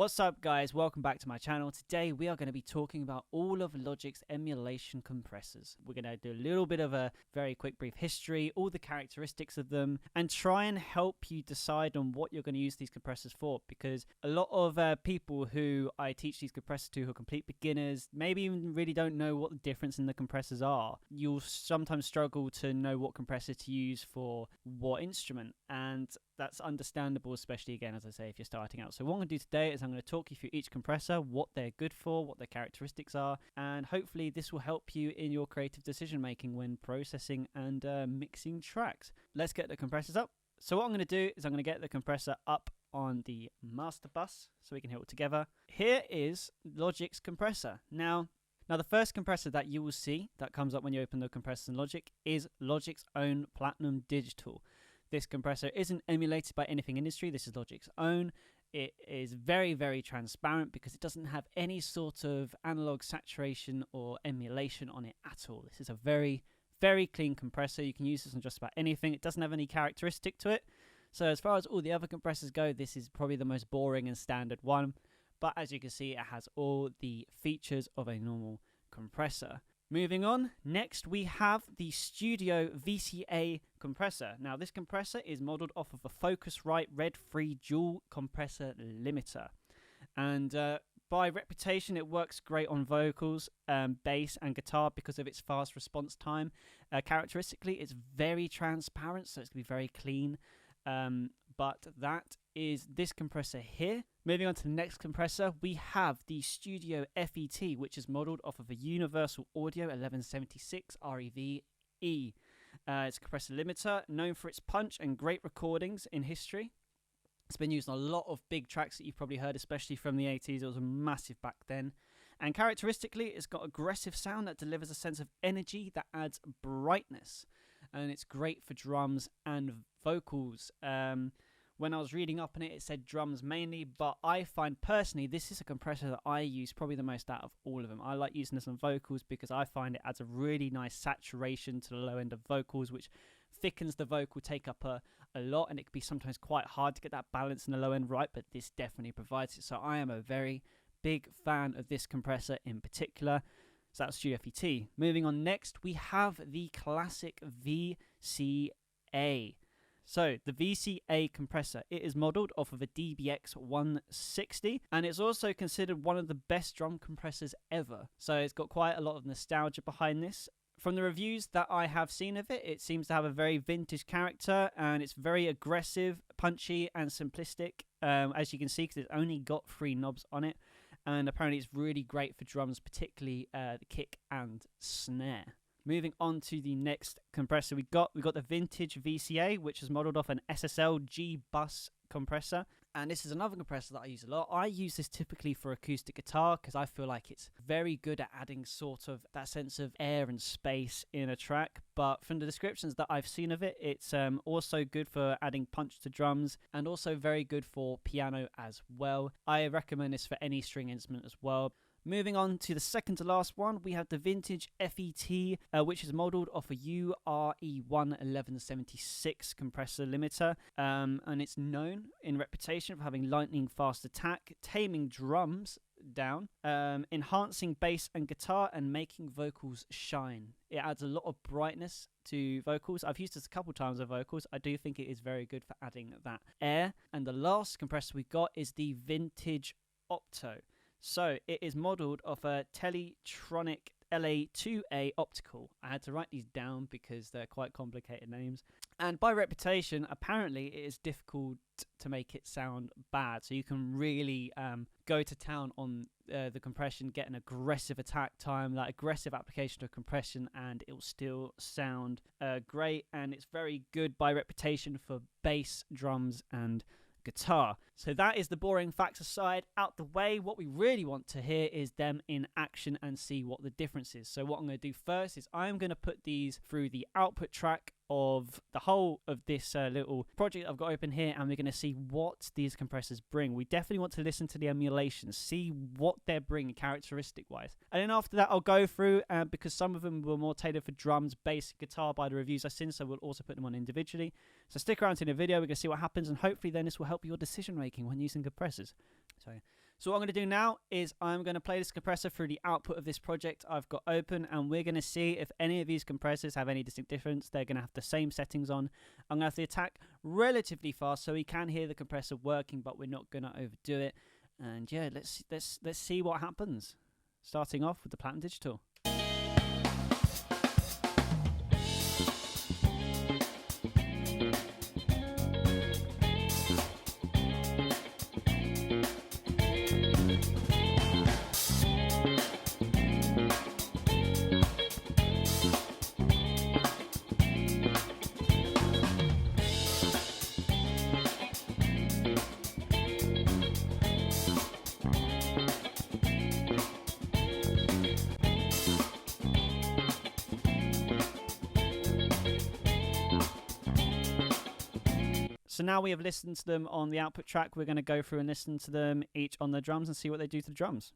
What's up guys, welcome back to my channel. Today we are going to be talking about all of Logic's emulation compressors. We're going to do a little bit of a very quick brief history, all the characteristics of them, and try and help you decide on what you're going to use these compressors for, because a lot of people who I teach these compressors to who are complete beginners maybe even really don't know what the difference in the compressors are. You'll sometimes struggle to know what compressor to use for what instrument, and that's understandable, especially again, as I say, if you're starting out. So what I'm going to do today is I'm going to talk you through each compressor, what they're good for, what their characteristics are, and hopefully this will help you in your creative decision making when processing and mixing tracks. Let's get the compressors up. So what I'm going to do is I'm going to get the compressor up on the master bus so we can hear it together. Here is Logic's compressor. Now the first compressor that you will see that comes up when you open the compressors in Logic is Logic's own Platinum Digital. This compressor isn't emulated by anything industry. This is Logic's own. It is very, very transparent because it doesn't have any sort of analog saturation or emulation on it at all. This is a very, very clean compressor. You can use this on just about anything. It doesn't have any characteristic to it. So as far as all the other compressors go, this is probably the most boring and standard one. But as you can see, it has all the features of a normal compressor. Moving on, next we have the Studio Vca Compressor. Now this compressor is modelled off of a Focusrite Red 3 dual compressor limiter. And by reputation, it works great on vocals, bass and guitar because of its fast response time. Characteristically, it's very transparent, so it's going to be very clean. But that is this compressor here. Moving on to the next compressor, we have the Studio FET, which is modelled off of a Universal Audio 1176 REV-E. It's a compressor limiter, known for its punch and great recordings in history. It's been used on a lot of big tracks that you've probably heard, especially from the 80s. It was massive back then. And characteristically, it's got aggressive sound that delivers a sense of energy that adds brightness. And it's great for drums and vocals. When I was reading up on it, it said drums mainly, but I find personally this is a compressor that I use probably the most out of all of them. I like using this on vocals because I find it adds a really nice saturation to the low end of vocals, which thickens the vocal take up a lot, and it can be sometimes quite hard to get that balance in the low end right, but this definitely provides it. So I am a very big fan of this compressor in particular. So that's Studio FET. Moving on next, we have the classic Vca. So the Vca compressor, it is modelled off of a DBX 160, and it's also considered one of the best drum compressors ever. So it's got quite a lot of nostalgia behind this. From the reviews that I have seen of it, it seems to have a very vintage character, and it's very aggressive, punchy, and simplistic, as you can see, because it's only got 3 knobs on it. And apparently it's really great for drums, particularly the kick and snare. Moving on to the next compressor we got the vintage Vca, which is modelled off an SSL G-Bus compressor. And this is another compressor that I use a lot. I use this typically for acoustic guitar because I feel like it's very good at adding sort of that sense of air and space in a track. But from the descriptions that I've seen of it, it's also good for adding punch to drums and also very good for piano as well. I recommend this for any string instrument as well. Moving on to the second to last one, we have the vintage FET, which is modelled off a URE1 1176 compressor limiter, and it's known in reputation for having lightning fast attack, taming drums down, enhancing bass and guitar, and making vocals shine. It adds a lot of brightness to vocals. I've used this a couple times with vocals. I do think it is very good for adding that air. And the last compressor we got is the vintage Opto. So it is modelled off a Teletronic LA2A optical. I had to write these down because they're quite complicated names. And by reputation, apparently it is difficult to make it sound bad. So you can really go to town on the compression, get an aggressive attack time, that aggressive application of compression, and it will still sound great. And it's very good by reputation for bass, drums, and guitar. So that is the boring facts aside out the way. What we really want to hear is them in action and see what the difference is. So what I'm going to do first is I'm going to put these through the output track of the whole of this little project I've got open here, and we're going to see what these compressors bring. We definitely want to listen to the emulations, see what they're bringing characteristic wise, and then after that I'll go through, because some of them were more tailored for drums, bass, guitar by the reviews I've seen, so we'll also put them on individually. So stick around to the video, we're going to see what happens, and hopefully then this will help your decision making when using compressors. So So what I'm going to do now is I'm going to play this compressor through the output of this project I've got open, and we're going to see if any of these compressors have any distinct difference. They're going to have the same settings on. I'm going to have the attack relatively fast so we can hear the compressor working, but we're not going to overdo it. And yeah, let's see what happens. Starting off with the Platinum Digital. So now we have listened to them on the output track. We're going to go through and listen to them each on the drums and see what they do to the drums.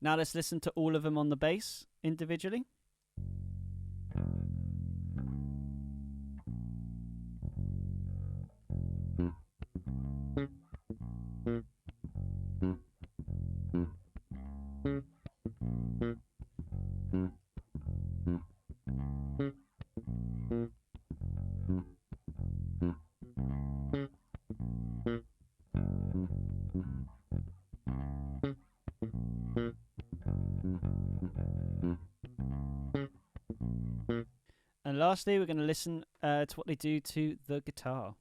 Now let's listen to all of them on the bass individually. And lastly, we're going to listen to what they do to the guitar.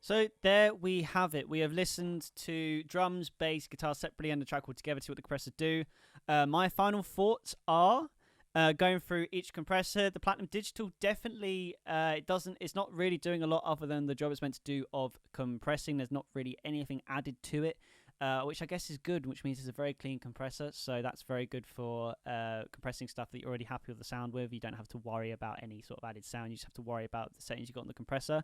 So there we have it. We have listened to drums, bass, guitar separately and the track all together to see what the compressors do. My final thoughts are going through each compressor. The Platinum Digital definitely it's not really doing a lot other than the job it's meant to do of compressing. There's not really anything added to it, which I guess is good, which means it's a very clean compressor. So that's very good for compressing stuff that you're already happy with the sound with. You don't have to worry about any sort of added sound. You just have to worry about the settings you got on the compressor.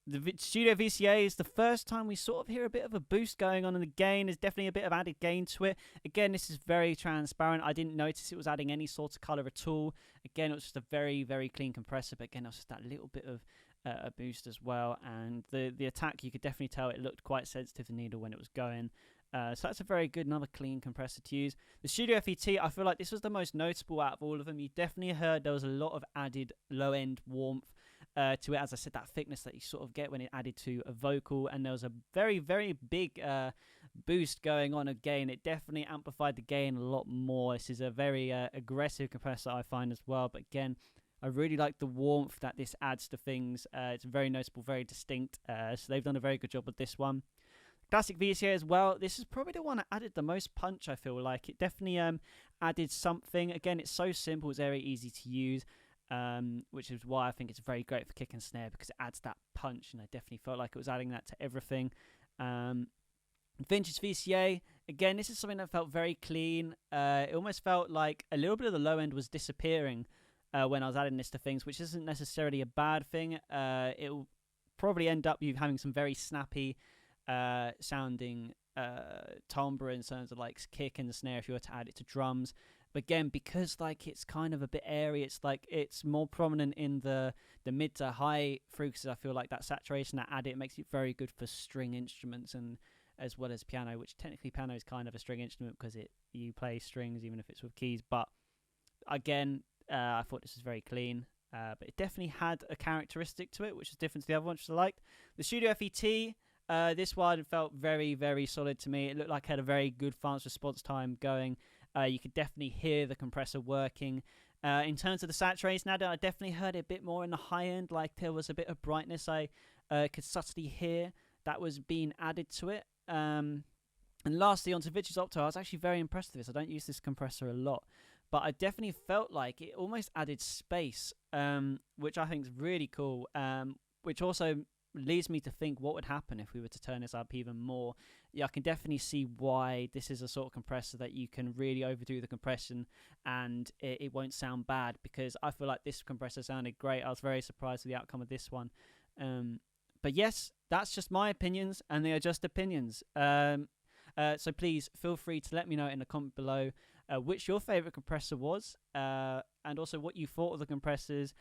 The Studio VCA is the first time we sort of hear a bit of a boost going on in the gain. There's definitely a bit of added gain to it. Again, this is very transparent. I didn't notice it was adding any sort of color at all. Again, it was just a very, very clean compressor. But again, it was just that little bit of a boost as well. And the attack, you could definitely tell it looked quite sensitive to the needle when it was going. So that's a very good, another clean compressor to use. The Studio FET, I feel like this was the most noticeable out of all of them. You definitely heard there was a lot of added low-end warmth to it. As I said, that thickness that you sort of get when it added to a vocal, and there was a very, very big boost going on again. It definitely amplified the gain a lot more. This is a very aggressive compressor, I find, as well. But again, I really like the warmth that this adds to things. It's very noticeable, very distinct. So they've done a very good job with this one. Classic VCA as well. This is probably the one that added the most punch, I feel like. It definitely added something. Again, it's so simple. It's very easy to use. Which is why I think it's very great for kick and snare, because it adds that punch, and I definitely felt like it was adding that to everything. Vintage VCA, again, this is something that felt very clean. It almost felt like a little bit of the low end was disappearing when I was adding this to things, which isn't necessarily a bad thing. It will probably end up you having some very snappy sounding timbre in terms of like kick and the snare if you were to add it to drums. But again, because like it's kind of a bit airy, it's like it's more prominent in the mid to high frequencies. I feel like that saturation that add it makes it very good for string instruments and as well as piano, which technically piano is kind of a string instrument because you play strings even if it's with keys. But again, I thought this was very clean. but it definitely had a characteristic to it, which is different to the other one, which I liked. The Studio FET, this one felt very, very solid to me. It looked like it had a very good fast response time going. You could definitely hear the compressor working. In terms of the saturation, now I definitely heard it a bit more in the high end, like there was a bit of brightness I could subtly hear that was being added to it. And lastly, onto Vicious Opto, I was actually very impressed with this. I don't use this compressor a lot, but I definitely felt like it almost added space, which I think is really cool, which also leads me to think what would happen if we were to turn this up even more. Yeah, I can definitely see why this is a sort of compressor that you can really overdo the compression and it won't sound bad, because I feel like this compressor sounded great. I was very surprised with the outcome of this one. But yes, that's just my opinions, and they are just opinions. So please feel free to let me know in the comment below which your favorite compressor was, and also what you thought of the compressors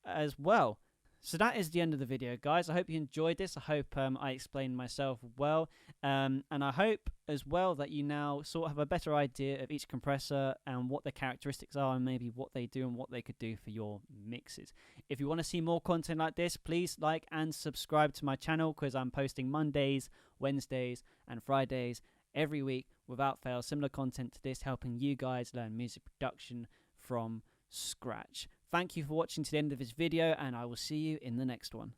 as well. So that is the end of the video, guys. I hope you enjoyed this. I hope I explained myself well, and I hope as well that you now sort of have a better idea of each compressor and what their characteristics are, and maybe what they do and what they could do for your mixes. If you want to see more content like this, please like and subscribe to my channel, because I'm posting Mondays, Wednesdays and Fridays every week without fail, similar content to this, helping you guys learn music production from scratch. Thank you for watching to the end of this video, and I will see you in the next one.